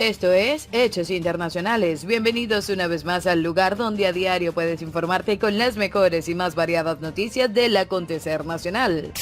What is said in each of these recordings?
Esto es Hechos Internacionales. Bienvenidos una vez más al lugar donde a diario puedes informarte con las mejores y más variadas noticias del acontecer nacional.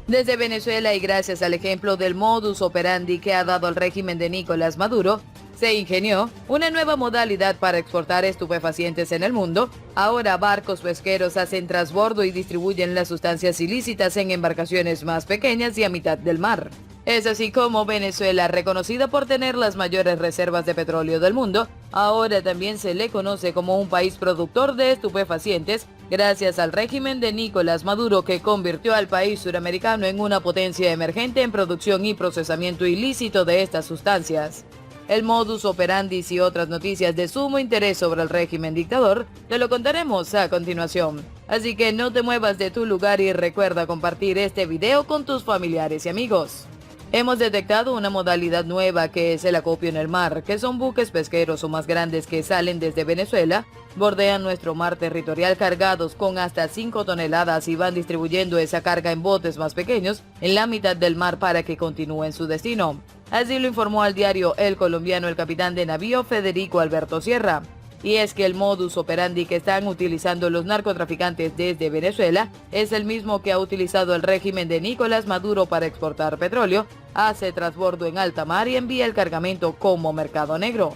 Desde Venezuela y gracias al ejemplo del modus operandi que ha dado el régimen de Nicolás Maduro, se ingenió una nueva modalidad para exportar estupefacientes en el mundo. Ahora barcos pesqueros hacen transbordo y distribuyen las sustancias ilícitas en embarcaciones más pequeñas y a mitad del mar. Es así como Venezuela, reconocida por tener las mayores reservas de petróleo del mundo, ahora también se le conoce como un país productor de estupefacientes, gracias al régimen de Nicolás Maduro, que convirtió al país suramericano en una potencia emergente en producción y procesamiento ilícito de estas sustancias. El modus operandi y otras noticias de sumo interés sobre el régimen dictador te lo contaremos a continuación. Así que no te muevas de tu lugar y recuerda compartir este video con tus familiares y amigos. Hemos detectado una modalidad nueva que es el acopio en el mar, que son buques pesqueros o más grandes que salen desde Venezuela, bordean nuestro mar territorial cargados con hasta 5 toneladas y van distribuyendo esa carga en botes más pequeños en la mitad del mar para que continúen su destino. Así lo informó al diario El Colombiano el capitán de navío Federico Alberto Sierra. Y es que el modus operandi que están utilizando los narcotraficantes desde Venezuela es el mismo que ha utilizado el régimen de Nicolás Maduro para exportar petróleo, hace transbordo en alta mar y envía el cargamento como mercado negro.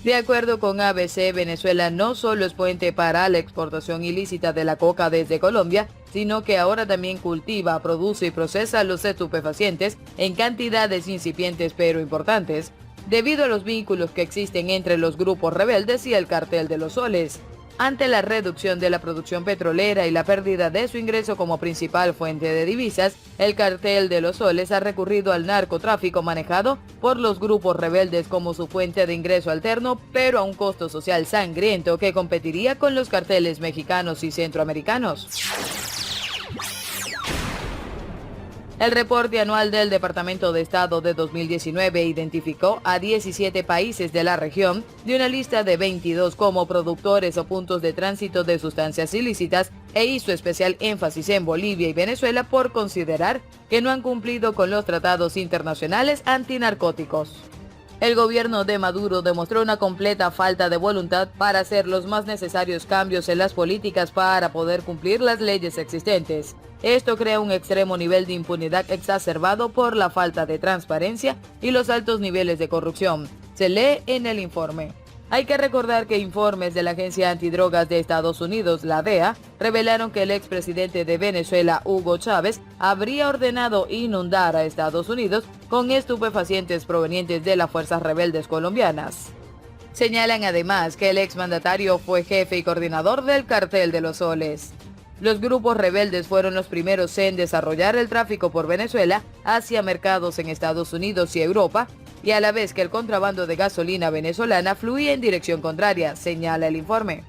De acuerdo con ABC, Venezuela no solo es puente para la exportación ilícita de la coca desde Colombia, sino que ahora también cultiva, produce y procesa los estupefacientes en cantidades incipientes pero importantes, debido a los vínculos que existen entre los grupos rebeldes y el Cartel de los Soles. Ante la reducción de la producción petrolera y la pérdida de su ingreso como principal fuente de divisas, el Cartel de los Soles ha recurrido al narcotráfico manejado por los grupos rebeldes como su fuente de ingreso alterno, pero a un costo social sangriento que competiría con los carteles mexicanos y centroamericanos. El reporte anual del Departamento de Estado de 2019 identificó a 17 países de la región de una lista de 22 como productores o puntos de tránsito de sustancias ilícitas e hizo especial énfasis en Bolivia y Venezuela por considerar que no han cumplido con los tratados internacionales antinarcóticos. El gobierno de Maduro demostró una completa falta de voluntad para hacer los más necesarios cambios en las políticas para poder cumplir las leyes existentes. Esto crea un extremo nivel de impunidad exacerbado por la falta de transparencia y los altos niveles de corrupción. Se lee en el informe. Hay que recordar que informes de la Agencia Antidrogas de Estados Unidos, la DEA, revelaron que el expresidente de Venezuela, Hugo Chávez, habría ordenado inundar a Estados Unidos con estupefacientes provenientes de las fuerzas rebeldes colombianas. Señalan además que el exmandatario fue jefe y coordinador del Cartel de los Soles. Los grupos rebeldes fueron los primeros en desarrollar el tráfico por Venezuela hacia mercados en Estados Unidos y Europa, y a la vez que el contrabando de gasolina venezolana fluía en dirección contraria, señala el informe.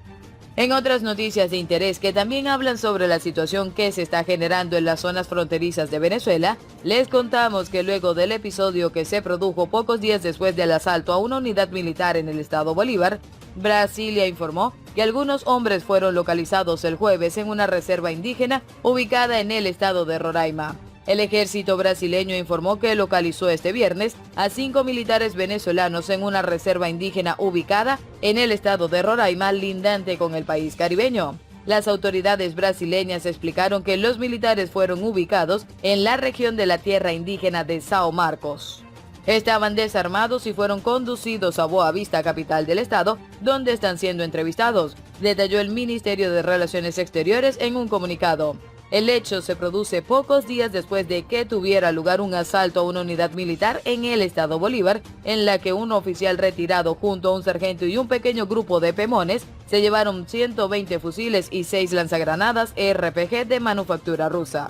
En otras noticias de interés que también hablan sobre la situación que se está generando en las zonas fronterizas de Venezuela, les contamos que luego del episodio que se produjo pocos días después del asalto a una unidad militar en el estado Bolívar, Brasilia informó que algunos hombres fueron localizados el jueves en una reserva indígena ubicada en el estado de Roraima. El ejército brasileño informó que localizó este viernes a 5 militares venezolanos en una reserva indígena ubicada en el estado de Roraima, lindante con el país caribeño. Las autoridades brasileñas explicaron que los militares fueron ubicados en la región de la tierra indígena de São Marcos. Estaban desarmados y fueron conducidos a Boa Vista, capital del estado, donde están siendo entrevistados, detalló el Ministerio de Relaciones Exteriores en un comunicado. El hecho se produce pocos días después de que tuviera lugar un asalto a una unidad militar en el estado Bolívar, en la que un oficial retirado junto a un sargento y un pequeño grupo de pemones se llevaron 120 fusiles y 6 lanzagranadas RPG de manufactura rusa.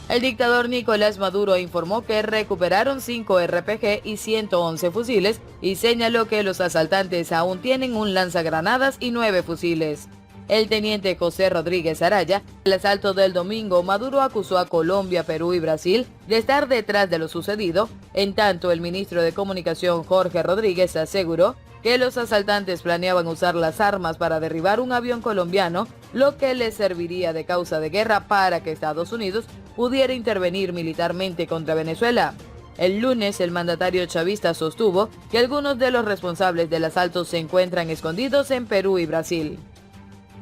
El dictador Nicolás Maduro informó que recuperaron 5 RPG y 111 fusiles y señaló que los asaltantes aún tienen un lanzagranadas y 9 fusiles. El teniente José Rodríguez Araya, el asalto del domingo, Maduro acusó a Colombia, Perú y Brasil de estar detrás de lo sucedido. En tanto, el ministro de Comunicación Jorge Rodríguez aseguró que los asaltantes planeaban usar las armas para derribar un avión colombiano, lo que les serviría de causa de guerra para que Estados Unidos pudiera intervenir militarmente contra Venezuela. El lunes, el mandatario chavista sostuvo que algunos de los responsables del asalto se encuentran escondidos en Perú y Brasil.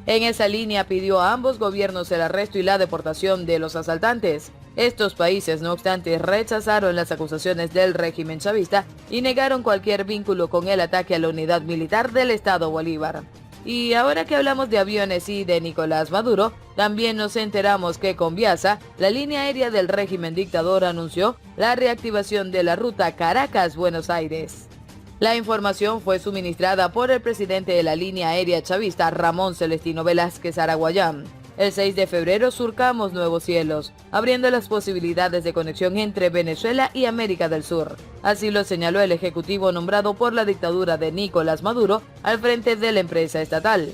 En esa línea pidió a ambos gobiernos el arresto y la deportación de los asaltantes. Estos países, no obstante, rechazaron las acusaciones del régimen chavista y negaron cualquier vínculo con el ataque a la unidad militar del Estado Bolívar. Y ahora que hablamos de aviones y de Nicolás Maduro, también nos enteramos que Conviasa, la línea aérea del régimen dictador, anunció la reactivación de la ruta Caracas-Buenos Aires. La información fue suministrada por el presidente de la línea aérea chavista, Ramón Celestino Velázquez Araguayán. El 6 de febrero surcamos nuevos cielos, abriendo las posibilidades de conexión entre Venezuela y América del Sur. Así lo señaló el ejecutivo nombrado por la dictadura de Nicolás Maduro al frente de la empresa estatal.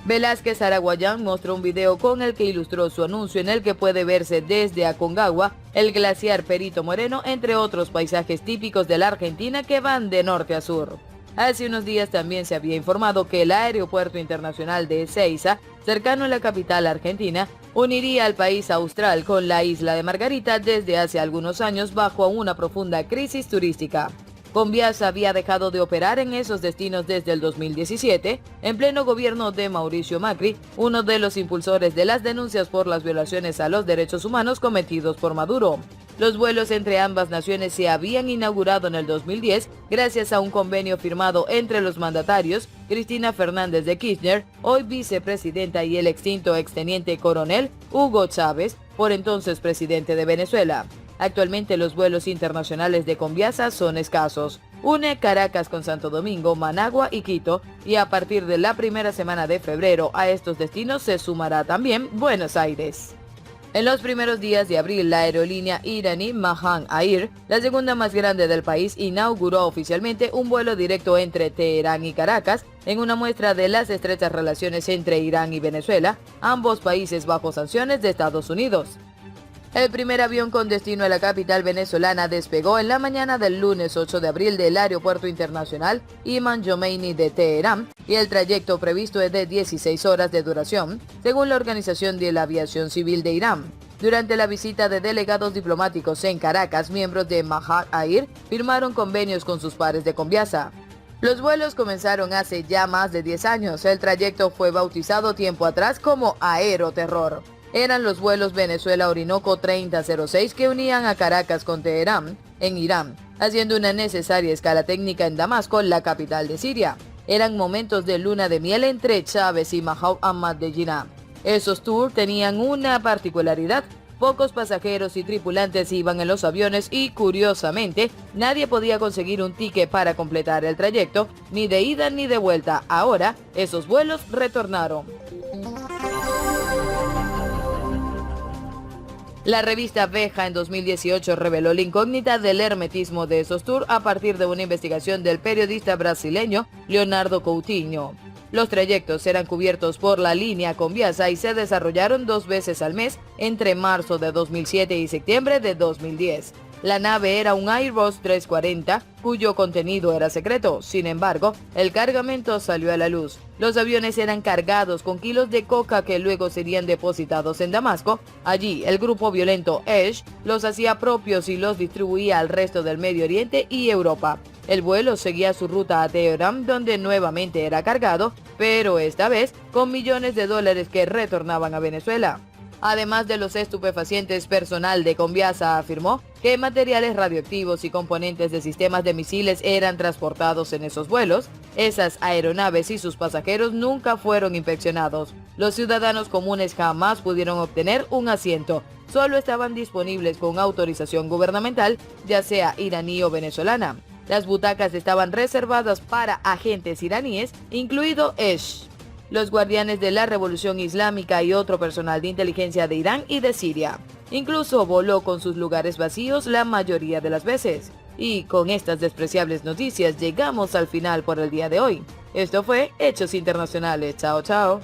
Velázquez Araguayán mostró un video con el que ilustró su anuncio, en el que puede verse desde Aconcagua el glaciar Perito Moreno, entre otros paisajes típicos de la Argentina que van de norte a sur. Hace unos días también se había informado que el aeropuerto internacional de Ezeiza, cercano a la capital argentina, uniría al país austral con la isla de Margarita desde hace algunos años bajo una profunda crisis turística. Conviasa había dejado de operar en esos destinos desde el 2017, en pleno gobierno de Mauricio Macri, uno de los impulsores de las denuncias por las violaciones a los derechos humanos cometidos por Maduro. Los vuelos entre ambas naciones se habían inaugurado en el 2010 gracias a un convenio firmado entre los mandatarios Cristina Fernández de Kirchner, hoy vicepresidenta, y el extinto exteniente coronel Hugo Chávez, por entonces presidente de Venezuela. Actualmente los vuelos internacionales de Conviasa son escasos. Une Caracas con Santo Domingo, Managua y Quito, y a partir de la primera semana de febrero a estos destinos se sumará también Buenos Aires. En los primeros días de abril, la aerolínea iraní Mahan Air, la segunda más grande del país, inauguró oficialmente un vuelo directo entre Teherán y Caracas, en una muestra de las estrechas relaciones entre Irán y Venezuela, ambos países bajo sanciones de Estados Unidos. El primer avión con destino a la capital venezolana despegó en la mañana del lunes 8 de abril del Aeropuerto Internacional Imam Jomeini de Teherán, y el trayecto previsto es de 16 horas de duración, según la Organización de la Aviación Civil de Irán. Durante la visita de delegados diplomáticos en Caracas, miembros de Mahan Air firmaron convenios con sus pares de Conviasa. Los vuelos comenzaron hace ya más de 10 años. El trayecto fue bautizado tiempo atrás como Aeroterror. Eran los vuelos Venezuela-Orinoco 3006 que unían a Caracas con Teherán, en Irán, haciendo una necesaria escala técnica en Damasco, la capital de Siria. Eran momentos de luna de miel entre Chávez y Mahaut Ahmadinejad. Esos tours tenían una particularidad: pocos pasajeros y tripulantes iban en los aviones y, curiosamente, nadie podía conseguir un ticket para completar el trayecto, ni de ida ni de vuelta. Ahora, esos vuelos retornaron. La revista Veja en 2018 reveló la incógnita del hermetismo de esos tours a partir de una investigación del periodista brasileño Leonardo Coutinho. Los trayectos eran cubiertos por la línea Conviasa y se desarrollaron 2 veces al mes entre marzo de 2007 y septiembre de 2010. La nave era un Airbus 340, cuyo contenido era secreto. Sin embargo, el cargamento salió a la luz. Los aviones eran cargados con kilos de coca que luego serían depositados en Damasco. Allí, el grupo violento Esh los hacía propios y los distribuía al resto del Medio Oriente y Europa. El vuelo seguía su ruta a Teherán, donde nuevamente era cargado, pero esta vez con millones de dólares que retornaban a Venezuela. Además de los estupefacientes, personal de Conviasa afirmó que materiales radioactivos y componentes de sistemas de misiles eran transportados en esos vuelos. Esas aeronaves y sus pasajeros nunca fueron inspeccionados. Los ciudadanos comunes jamás pudieron obtener un asiento. Solo estaban disponibles con autorización gubernamental, ya sea iraní o venezolana. Las butacas estaban reservadas para agentes iraníes, incluido Esh, los guardianes de la Revolución Islámica y otro personal de inteligencia de Irán y de Siria. Incluso voló con sus lugares vacíos la mayoría de las veces. Y con estas despreciables noticias llegamos al final por el día de hoy. Esto fue Hechos Internacionales. Chao, chao.